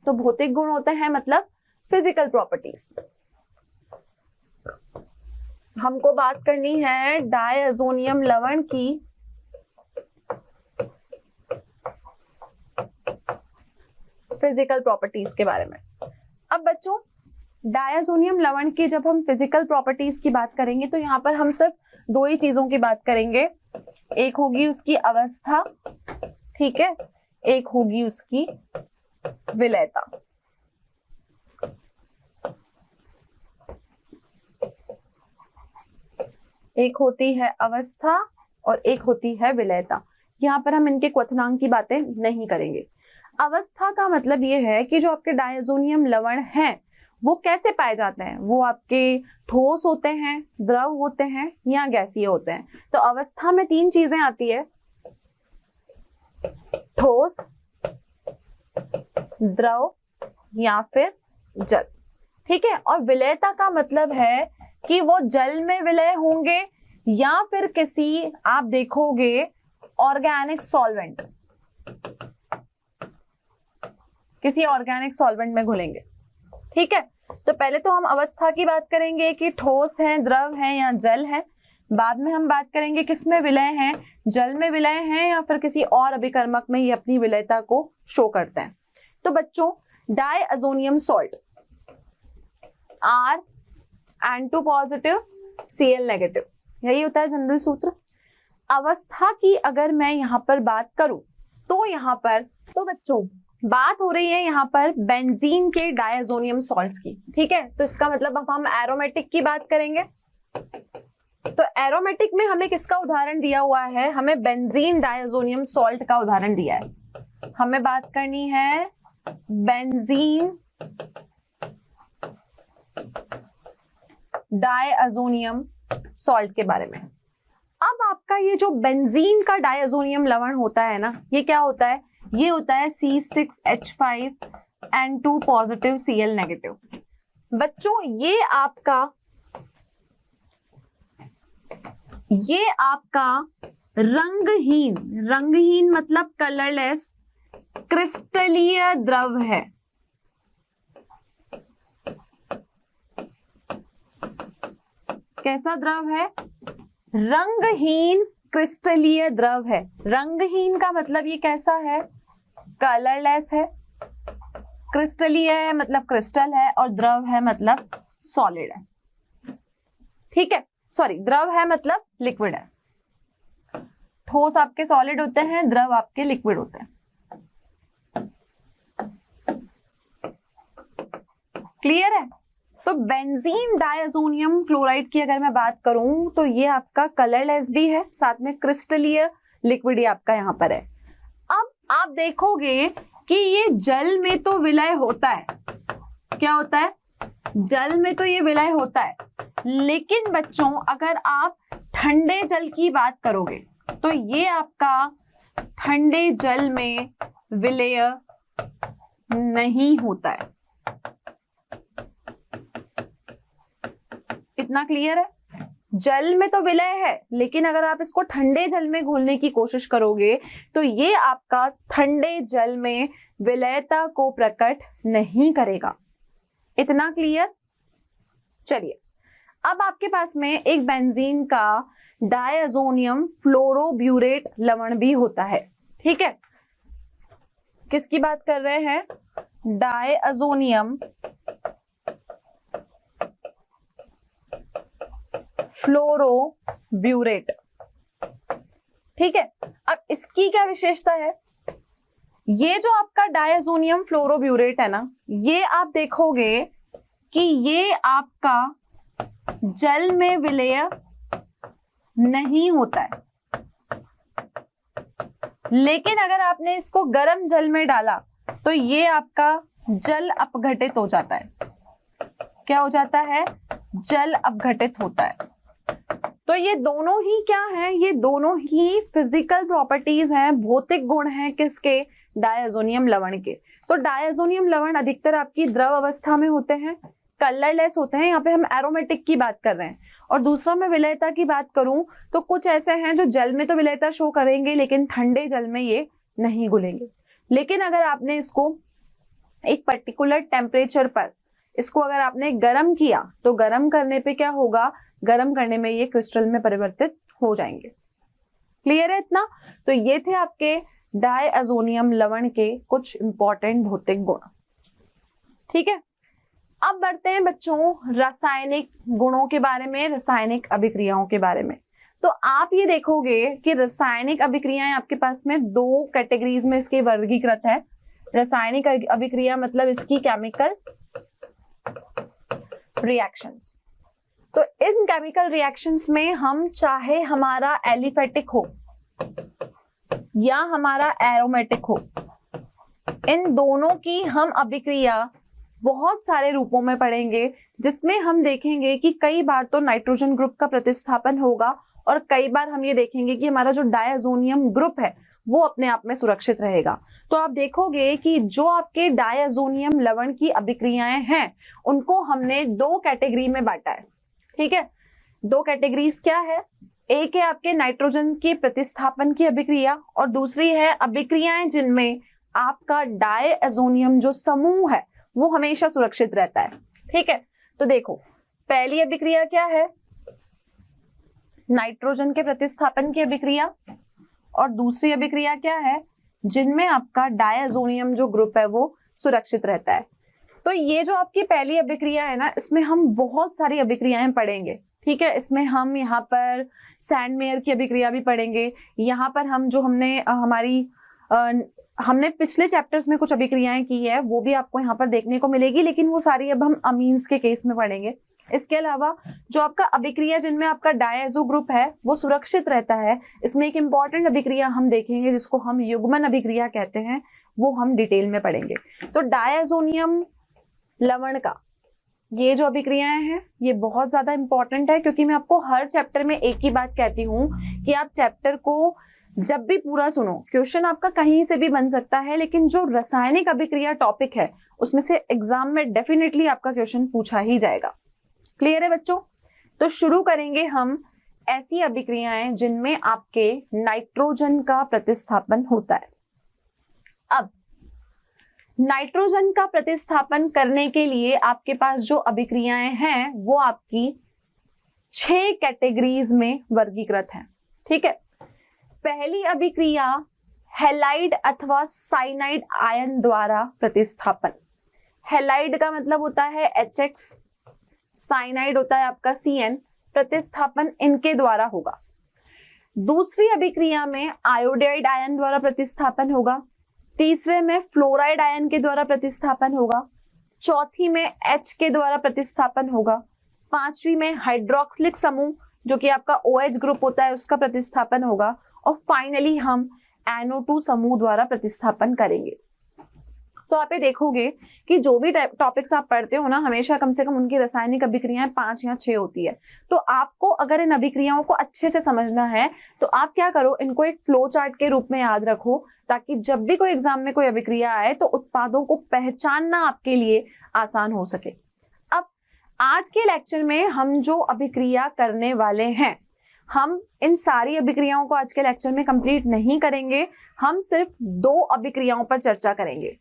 तो भौतिक गुण होते हैं मतलब फिजिकल प्रॉपर्टीज। हमको बात करनी है डायअज़ोनियम लवण की फिजिकल प्रॉपर्टीज के बारे में। अब बच्चों डायअज़ोनियम लवण की जब हम फिजिकल प्रॉपर्टीज की बात करेंगे तो यहाँ पर हम सिर्फ दो ही चीजों की बात करेंगे, एक होगी उसकी अवस्था, ठीक है, एक होगी उसकी विलयता। एक होती है अवस्था और एक होती है विलयता। यहाँ पर हम इनके क्वथनांक की बातें नहीं करेंगे। अवस्था का मतलब ये है कि जो आपके डायअज़ोनियम लवण हैं वो कैसे पाए जाते हैं, वो आपके ठोस होते हैं, द्रव होते हैं या गैसीय होते हैं। तो अवस्था में तीन चीजें आती है, ठोस, द्रव या फिर जल, ठीक है। और विलयता का मतलब है कि वो जल में विलय होंगे या फिर किसी, आप देखोगे ऑर्गेनिक सॉल्वेंट, किसी ऑर्गेनिक सॉल्वेंट में घुलेंगे, ठीक है। तो पहले तो हम अवस्था की बात करेंगे कि ठोस है, द्रव है या जल है। बाद में हम बात करेंगे किसमें विलय है, जल में विलय है या फिर किसी और अभिकर्मक में ये अपनी विलयता को शो करते हैं। तो बच्चों diazonium salt N2 positive Cl negative, यही होता है जनरल सूत्र। अवस्था की अगर मैं यहाँ पर बात करूं तो यहाँ पर, तो बच्चों बात हो रही है यहाँ पर बेंजीन के डायअज़ोनियम सॉल्ट्स की, ठीक है। तो इसका मतलब अब हम एरोमेटिक की बात करेंगे। तो एरोमेटिक में हमें किसका उदाहरण दिया हुआ है, हमें बेंजीन डायअज़ोनियम सॉल्ट का उदाहरण दिया है। हमें बात करनी है बेंजीन डायअज़ोनियम सॉल्ट के बारे में। अब आपका ये जो बेंजीन का डायअज़ोनियम लवण होता है ना, ये क्या होता है, ये होता है C6H5N2 पॉजिटिव Cl नेगेटिव। बच्चों ये आपका रंगहीन, रंगहीन मतलब कलरलेस क्रिस्टलीय द्रव है। कैसा द्रव है, रंगहीन क्रिस्टलीय द्रव है। रंगहीन का मतलब ये कैसा है, कलरलेस है, क्रिस्टलीय है मतलब क्रिस्टल है, और द्रव है मतलब सॉलिड है, ठीक है। सॉरी, द्रव है मतलब लिक्विड है। ठोस आपके सॉलिड होते हैं, द्रव आपके लिक्विड होते हैं। क्लियर है। तो बेंजीन डायअज़ोनियम क्लोराइड की अगर मैं बात करूं तो ये आपका कलरलेस भी है, साथ में क्रिस्टलीय लिक्विड ही आपका यहां पर है। अब आप देखोगे कि ये जल में तो विलय होता है, क्या होता है, जल में तो ये विलय होता है, लेकिन बच्चों अगर आप ठंडे जल की बात करोगे तो ये आपका ठंडे जल में विलय नहीं होता है। इतना क्लियर है। जल में तो विलय है, लेकिन अगर आप इसको ठंडे जल में घोलने की कोशिश करोगे तो ये आपका ठंडे जल में विलयता को प्रकट नहीं करेगा। इतना क्लियर। चलिए, अब आपके पास में एक बेंजीन का डायअज़ोनियम फ्लोरोब्यूरेट लवण भी होता है, ठीक है। किसकी बात कर रहे हैं, डायअज़ोनियम फ्लोरोब्यूरेट, ठीक है। अब इसकी क्या विशेषता है, ये जो आपका डायअज़ोनियम फ्लोरोब्यूरेट है ना, ये आप देखोगे कि ये आपका जल में विलय नहीं होता है, लेकिन अगर आपने इसको गर्म जल में डाला तो ये आपका जल अपघटित हो जाता है। क्या हो जाता है, जल अपघटित होता है। तो ये दोनों ही क्या है, ये दोनों ही फिजिकल प्रॉपर्टीज हैं, भौतिक गुण हैं किसके, डायअज़ोनियम लवण के। तो डायअज़ोनियम लवण अधिकतर आपकी द्रव अवस्था में होते हैं, कलरलेस होते हैं। यहाँ पे हम एरोमेटिक की बात कर रहे हैं। और दूसरा मैं विलयता की बात करूं तो कुछ ऐसे हैं जो जल में तो विलयता शो करेंगे लेकिन ठंडे जल में ये नहीं घुलेंगे। लेकिन अगर आपने इसको एक पर्टिकुलर टेम्परेचर पर इसको अगर आपने गर्म किया तो गर्म करने पे क्या होगा, गर्म करने में ये क्रिस्टल में परिवर्तित हो जाएंगे। क्लियर है इतना? तो ये थे आपके डायअज़ोनियम लवण के कुछ इंपॉर्टेंट भौतिक गुण। ठीक है, अब बढ़ते हैं बच्चों रासायनिक गुणों के बारे में, रासायनिक अभिक्रियाओं के बारे में। तो आप ये देखोगे कि रासायनिक अभिक्रियाएं आपके पास में दो कैटेगरीज में इसके वर्गीकृत है। रासायनिक अभिक्रिया मतलब इसकी केमिकल रिएक्शंस। तो इन केमिकल रिएक्शंस में हम चाहे हमारा एलिफेटिक हो या हमारा एरोमेटिक हो, इन दोनों की हम अभिक्रिया बहुत सारे रूपों में पढ़ेंगे, जिसमें हम देखेंगे कि कई बार तो नाइट्रोजन ग्रुप का प्रतिस्थापन होगा और कई बार हम ये देखेंगे कि हमारा जो डायअज़ोनियम ग्रुप है वो अपने आप में सुरक्षित रहेगा। तो आप देखोगे कि जो आपके डायअज़ोनियम लवण की अभिक्रियाएं हैं उनको हमने दो कैटेगरी में बांटा है। ठीक है, दो कैटेगरीज क्या है, एक है आपके नाइट्रोजन के प्रतिस्थापन की अभिक्रिया और दूसरी है अभिक्रियाएं जिनमें आपका डायअज़ोनियम जो समूह है वो हमेशा सुरक्षित रहता है। ठीक है, तो देखो पहली अभिक्रिया क्या है, नाइट्रोजन के प्रतिस्थापन की अभिक्रिया, और दूसरी अभिक्रिया क्या है, जिनमें आपका डायअज़ोनियम जो ग्रुप है वो सुरक्षित रहता है। तो ये जो आपकी पहली अभिक्रिया है ना, इसमें हम बहुत सारी अभिक्रियाएं पढ़ेंगे। ठीक है, इसमें हम यहाँ पर सैंडमेयर की अभिक्रिया भी पढ़ेंगे, यहाँ पर हम जो हमने पिछले चैप्टर्स में कुछ अभिक्रियाएं की है वो भी आपको यहाँ पर देखने को मिलेगी, लेकिन वो सारी अब हम अमीन्स के केस में पढ़ेंगे। इसके अलावा जो आपका अभिक्रिया जिनमें आपका डायज़ो ग्रुप है वो सुरक्षित रहता है, इसमें एक इंपॉर्टेंट अभिक्रिया हम देखेंगे जिसको हम युग्मन अभिक्रिया कहते हैं, वो हम डिटेल में पढ़ेंगे। तो डायअज़ोनियम लवण का ये जो अभिक्रियाएं हैं ये बहुत ज्यादा इंपॉर्टेंट है, क्योंकि मैं आपको हर चैप्टर में एक ही बात कहती हूँ कि आप चैप्टर को जब भी पूरा सुनो, क्वेश्चन आपका कहीं से भी बन सकता है, लेकिन जो रासायनिक अभिक्रिया टॉपिक है उसमें से एग्जाम में डेफिनेटली आपका क्वेश्चन पूछा ही जाएगा। क्लियर है बच्चों? तो शुरू करेंगे हम ऐसी अभिक्रियाएं जिनमें आपके नाइट्रोजन का प्रतिस्थापन होता है। अब नाइट्रोजन का प्रतिस्थापन करने के लिए आपके पास जो अभिक्रियाएं हैं वो आपकी 6 कैटेगरीज में वर्गीकृत हैं। ठीक है, पहली अभिक्रिया हैलाइड अथवा साइनाइड आयन द्वारा प्रतिस्थापन। हैलाइड का मतलब होता है HX, साइनाइड होता है आपका CN, प्रतिस्थापन इनके द्वारा होगा। दूसरी अभिक्रिया में आयोडाइड आयन द्वारा प्रतिस्थापन होगा, तीसरे में फ्लोराइड आयन के द्वारा प्रतिस्थापन होगा, चौथी में H के द्वारा प्रतिस्थापन होगा, पांचवी में हाइड्रोक्सिलिक समूह जो कि आपका OH ग्रुप होता है उसका प्रतिस्थापन होगा, और फाइनली हम NO2 समूह द्वारा प्रतिस्थापन करेंगे। तो आप ये देखोगे कि जो भी टॉपिक्स आप पढ़ते हो ना, हमेशा कम से कम उनकी रासायनिक अभिक्रियाएं 5 या 6 होती है। तो आपको अगर इन अभिक्रियाओं को अच्छे से समझना है तो आप क्या करो, इनको एक फ्लो चार्ट के रूप में याद रखो, ताकि जब भी कोई एग्जाम में कोई अभिक्रिया आए तो उत्पादों को पहचानना आपके लिए आसान हो सके। अब आज के लेक्चर में हम जो अभिक्रिया करने वाले हैं, हम इन सारी अभिक्रियाओं को आज के लेक्चर में कंप्लीट नहीं करेंगे, हम सिर्फ 2 अभिक्रियाओं पर चर्चा करेंगे।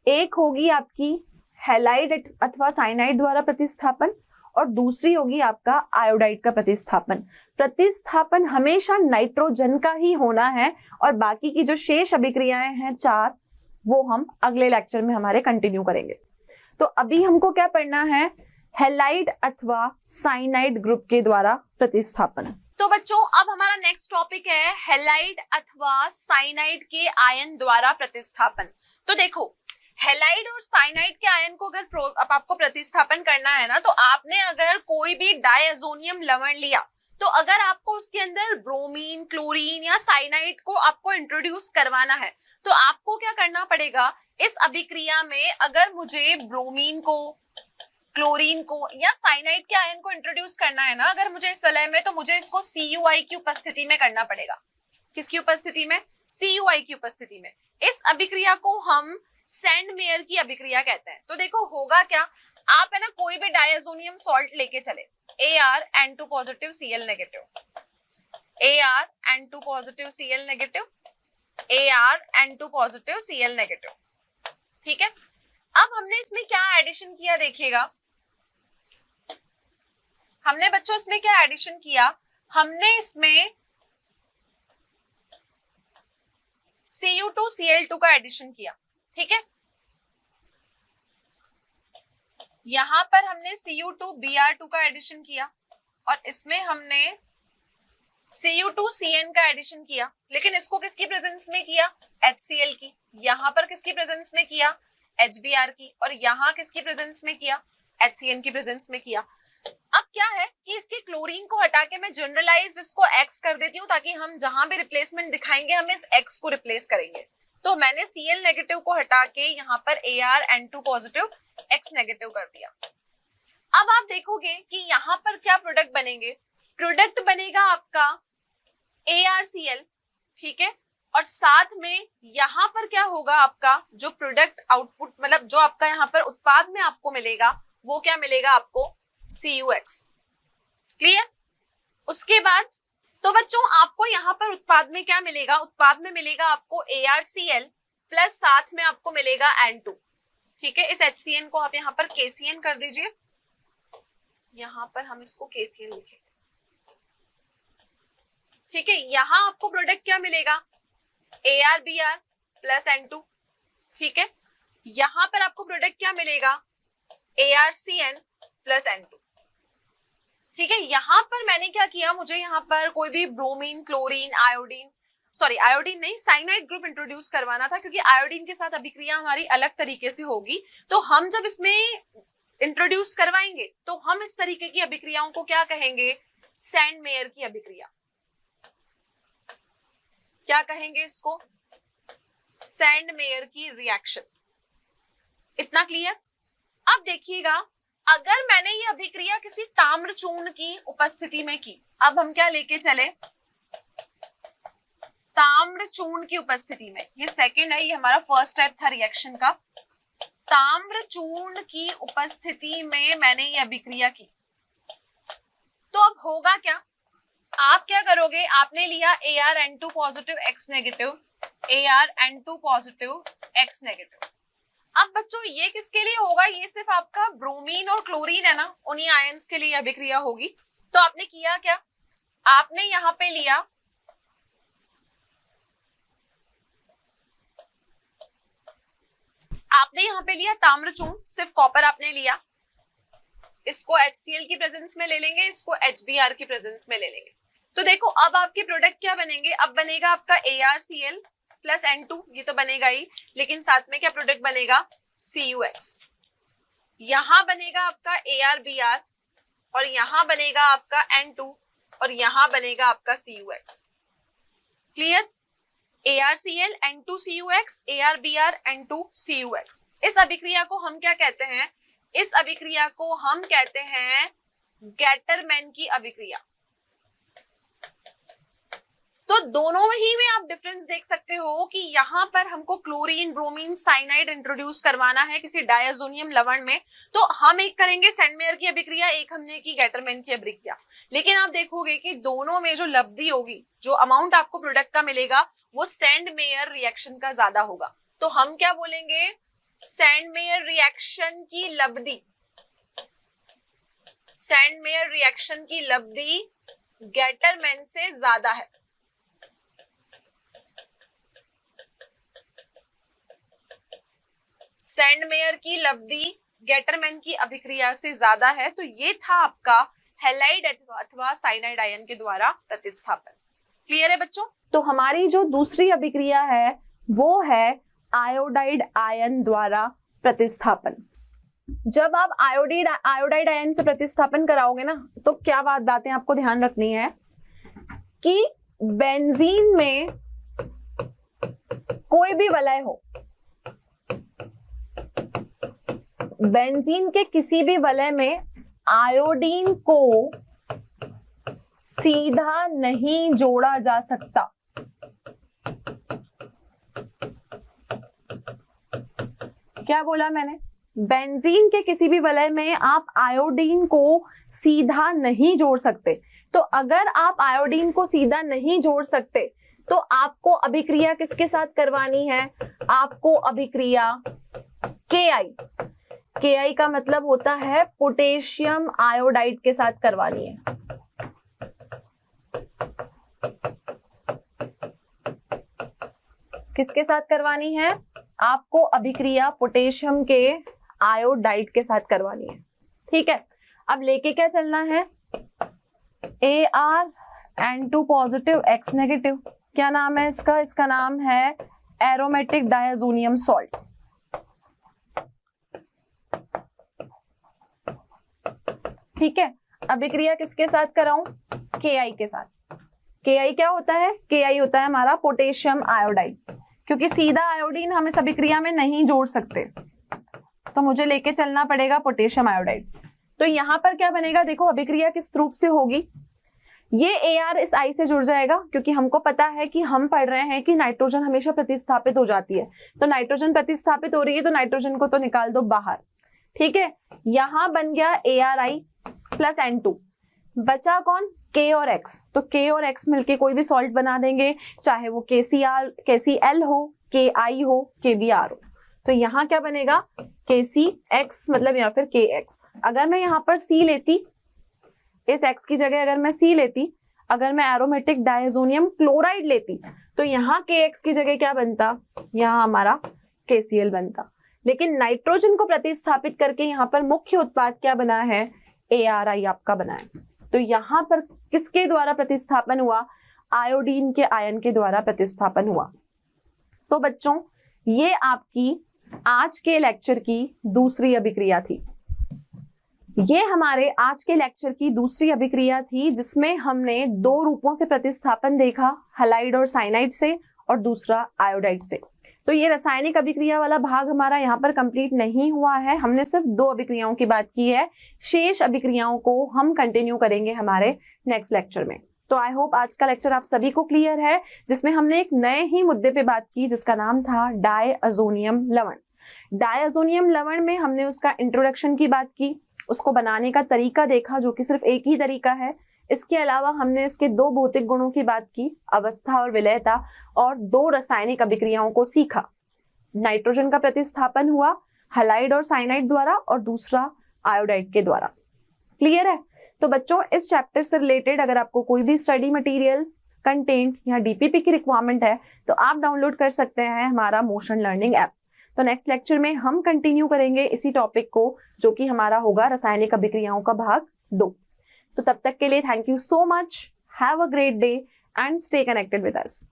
एक होगी आपकी हैलाइड अथवा साइनाइड द्वारा प्रतिस्थापन और दूसरी होगी आपका आयोडाइड का प्रतिस्थापन। प्रतिस्थापन हमेशा नाइट्रोजन का ही होना है और बाकी की जो शेष अभिक्रियाएं हैं 4, वो हम अगले लेक्चर में हमारे कंटिन्यू करेंगे। तो अभी हमको क्या पढ़ना है, हैलाइड अथवा साइनाइड ग्रुप के द्वारा प्रतिस्थापन। तो बच्चों अब हमारा नेक्स्ट टॉपिक है हैलाइड अथवा साइनाइड के आयन द्वारा प्रतिस्थापन। तो देखो हैलाइड और साइनाइड के आयन को अगर आपको प्रतिस्थापन करना है ना, तो आपने अगर कोई भी डायअज़ोनियम लवण लिया तो अगर आपको उसके अंदर ब्रोमीन, क्लोरीन या साइनाइड को आपको इंट्रोड्यूस करवाना है तो आपको क्या करना पड़ेगा, इस अभिक्रिया में अगर मुझे ब्रोमीन को, क्लोरीन को या साइनाइड के आयन को इंट्रोड्यूस करना है ना अगर मुझे इस वलय में, तो मुझे इसको CuI की उपस्थिति में करना पड़ेगा। किसकी उपस्थिति में? CuI की उपस्थिति में। इस अभिक्रिया को हम सैंडमेयर की अभिक्रिया कहते हैं। तो देखो होगा क्या, आप है ना कोई भी डायअज़ोनियम सॉल्ट लेके चले, ArN2 positive Cl negative, ArN2 positive Cl negative, ArN2 positive Cl negative. ठीक है, अब हमने इसमें क्या एडिशन किया देखिएगा, हमने बच्चों इसमें क्या एडिशन किया, हमने इसमें Cu2Cl2 का एडिशन किया, ठीक है। यहां पर हमने Cu2Br2 का एडिशन किया और इसमें हमने Cu2Cn का एडिशन किया, लेकिन इसको किसकी प्रेजेंस में किया, HCl की। यहां पर किसकी प्रेजेंस में किया, HBr की, और यहां किसकी प्रेजेंस में किया, HCN की प्रेजेंस में किया। अब क्या है कि इसके क्लोरीन को हटा के मैं जनरलाइज्ड इसको X कर देती हूँ, ताकि हम जहां भी रिप्लेसमेंट दिखाएंगे हम इस X को रिप्लेस करेंगे। तो मैंने Cl नेगेटिव को हटा के यहाँ पर ArN2 पॉजिटिव X नेगेटिव कर दिया। अब आप देखोगे कि यहाँ पर क्या प्रोडक्ट बनेंगे, प्रोडक्ट बनेगा आपका ArCl, ठीक है, और साथ में यहाँ पर क्या होगा, आपका जो प्रोडक्ट आउटपुट मतलब जो आपका यहाँ पर उत्पाद में आपको मिलेगा वो क्या मिलेगा आपको, CuX। क्लियर। उसके बाद तो बच्चों आपको यहाँ पर उत्पाद में क्या मिलेगा, उत्पाद में मिलेगा आपको ArCl प्लस साथ में आपको मिलेगा N2, ठीक है। इस HCN को आप यहाँ पर KCN कर दीजिए, यहाँ पर हम इसको KCN लिखेंगे, ठीक है। यहाँ आपको प्रोडक्ट क्या मिलेगा, ArBr प्लस N2, ठीक है। यहाँ पर आपको प्रोडक्ट क्या मिलेगा, ArCN प्लस N2, ठीक है। यहाँ पर मैंने क्या किया, मुझे यहाँ पर कोई भी bromine, chlorine, iodine, sorry iodine नहीं, साइनाइड ग्रुप इंट्रोड्यूस करवाना था, क्योंकि आयोडीन के साथ अभिक्रिया हमारी अलग तरीके से होगी। तो हम जब इसमें इंट्रोड्यूस करवाएंगे तो हम इस तरीके की अभिक्रियाओं को क्या कहेंगे, सैंडमेयर की अभिक्रिया। क्या कहेंगे इसको, सैंडमेयर की रिएक्शन। इतना क्लियर। अब देखिएगा, अगर मैंने ये अभिक्रिया किसी ताम्र चूर्ण की उपस्थिति में की, अब हम क्या लेके चले, ताम्र चूर्ण की उपस्थिति में, ये सेकंड है, ये हमारा फर्स्ट स्टेप था रिएक्शन का। ताम्र चूर्ण की उपस्थिति में मैंने ये अभिक्रिया की, तो अब होगा क्या, आप क्या करोगे, आपने लिया ArN2 positive X negative, ArN2 positive X negative. अब बच्चों ये किसके लिए होगा, ये सिर्फ आपका ब्रोमीन और क्लोरीन है ना, उन्हीं आयंस के लिए अभिक्रिया होगी। तो आपने किया क्या, आपने यहाँ पे लिया ताम्र चूर्ण, सिर्फ कॉपर आपने लिया, इसको HCl की प्रेजेंस में ले लेंगे, इसको HBr की प्रेजेंस में ले लेंगे। तो देखो अब आपके प्रोडक्ट क्या बनेंगे, अब बनेगा आपका ArCl प्लस N2, ये तो बनेगा ही, लेकिन साथ में क्या प्रोडक्ट बनेगा, CuX। यहां बनेगा आपका ArBr और यहां बनेगा आपका N2 और यहां बनेगा आपका CuX। Clear. ArCl N2CuX, ArBr N2 CuX। इस अभिक्रिया को हम क्या कहते हैं, इस अभिक्रिया को हम कहते हैं गेटरमैन की अभिक्रिया। तो दोनों ही में आप डिफरेंस देख सकते हो कि यहाँ पर हमको क्लोरीन, ब्रोमीन, साइनाइड इंट्रोड्यूस करवाना है किसी डायजोनियम लवण में, तो हम एक करेंगे सैंडमेयर की अभिक्रिया, एक हमने की गेटरमैन की अभिक्रिया। लेकिन आप देखोगे कि दोनों में जो लब्धि होगी, जो अमाउंट आपको प्रोडक्ट का मिलेगा, वो सैंडमेयर रिएक्शन का ज्यादा होगा। तो हम क्या बोलेंगे, सैंडमेयर रिएक्शन की लब्धि, सैंडमेयर रिएक्शन की लब्धि गेटरमैन से ज्यादा है। सैंडमेयर की लब्धि गेटरमैन की अभिक्रिया से ज्यादा है। तो ये था आपका हैलाइड अथवा साइनाइड आयन के द्वारा प्रतिस्थापन। क्लियर है बच्चों। तो हमारी जो दूसरी अभिक्रिया है वो है आयोडाइड आयन द्वारा प्रतिस्थापन। जब आप आयोडाइड आयन से प्रतिस्थापन कराओगे ना, तो क्या बातें आपको ध्यान रखनी है कि बेंजीन में कोई भी वलय हो, बेंजीन के किसी भी वलय में आयोडीन को सीधा नहीं जोड़ा जा सकता। क्या बोला मैंने, बेंजीन के किसी भी वलय में आप आयोडीन को सीधा नहीं जोड़ सकते। तो अगर आप आयोडीन को सीधा नहीं जोड़ सकते तो आपको अभिक्रिया किसके साथ करवानी है, आपको अभिक्रिया Ki का मतलब होता है पोटेशियम आयोडाइड के साथ करवानी है। किसके साथ करवानी है? आपको अभिक्रिया पोटेशियम के आयोडाइड के साथ करवानी है। ठीक है, अब लेके क्या चलना है? Ar(N2) positive X negative. क्या नाम है इसका? इसका नाम है एरोमेटिक डायजोनियम सॉल्ट। ठीक है, अभिक्रिया किसके साथ कराऊं? Ki के साथ। Ki क्या होता है? Ki होता है हमारा पोटेशियम आयोडाइड, क्योंकि सीधा आयोडीन हम इस अभिक्रिया में नहीं जोड़ सकते, तो मुझे लेके चलना पड़ेगा पोटेशियम आयोडाइड। तो यहां पर क्या बनेगा? देखो अभिक्रिया किस रूप से होगी। ये Ar इस I से जुड़ जाएगा, क्योंकि हमको पता है कि हम पढ़ रहे हैं कि नाइट्रोजन हमेशा प्रतिस्थापित हो जाती है, तो नाइट्रोजन प्रतिस्थापित हो रही है तो नाइट्रोजन को तो निकाल दो बाहर। ठीक है, यहां बन गया Ari प्लस N2, बचा कौन? K और X। तो K और X मिलके कोई भी सॉल्ट बना देंगे, चाहे वो KCl हो, Ki हो, KBr हो। तो यहाँ क्या बनेगा? KCX मतलब या फिर KX। अगर मैं यहाँ पर C लेती, इस X की जगह अगर मैं C लेती, अगर मैं एरोमेटिक डायजोनियम क्लोराइड लेती, तो यहाँ KX की जगह क्या बनता? यहाँ हमारा KCl बनता। लेकिन नाइट्रोजन को प्रतिस्थापित करके यहाँ पर मुख्य उत्पाद क्या बना है? Ari आपका बना है। तो यहाँ पर किसके द्वारा प्रतिस्थापन हुआ? आयोडीन के आयन के द्वारा प्रतिस्थापन हुआ। तो बच्चों, ये आपकी आज के लेक्चर की दूसरी अभिक्रिया थी। ये हमारे आज के लेक्चर की दूसरी अभिक्रिया थी, जिसमें हमने दो रूपों से प्रतिस्थापन देखा, हलाइड और साइनाइड से, और दूसरा आयोडाइड से। तो ये रासायनिक अभिक्रिया वाला भाग हमारा यहाँ पर कंप्लीट नहीं हुआ है, हमने सिर्फ दो अभिक्रियाओं की बात की है। शेष अभिक्रियाओं को हम कंटिन्यू करेंगे हमारे नेक्स्ट लेक्चर में। तो आई होप आज का लेक्चर आप सभी को क्लियर है, जिसमें हमने एक नए ही मुद्दे पे बात की, जिसका नाम था डायअज़ोनियम लवण। डायअज़ोनियम लवण में हमने उसका इंट्रोडक्शन की बात की, उसको बनाने का तरीका देखा, जो कि सिर्फ एक ही तरीका है। इसके अलावा हमने इसके दो भौतिक गुणों की बात की, अवस्था और विलयता, और दो रासायनिक अभिक्रियाओं को सीखा। नाइट्रोजन का प्रतिस्थापन हुआ हलाइड और साइनाइड द्वारा, और दूसरा आयोडाइड के द्वारा। क्लियर है? तो बच्चों, इस चैप्टर से रिलेटेड अगर आपको कोई भी स्टडी मटेरियल, कंटेंट या डीपीपी की रिक्वायरमेंट है, तो आप डाउनलोड कर सकते हैं हमारा मोशन लर्निंग ऐप। तो नेक्स्ट लेक्चर में हम कंटिन्यू करेंगे इसी टॉपिक को, जो कि हमारा होगा रासायनिक अभिक्रियाओं का भाग 2। तो तब तक के लिए thank you so much, have a great day and stay connected with us.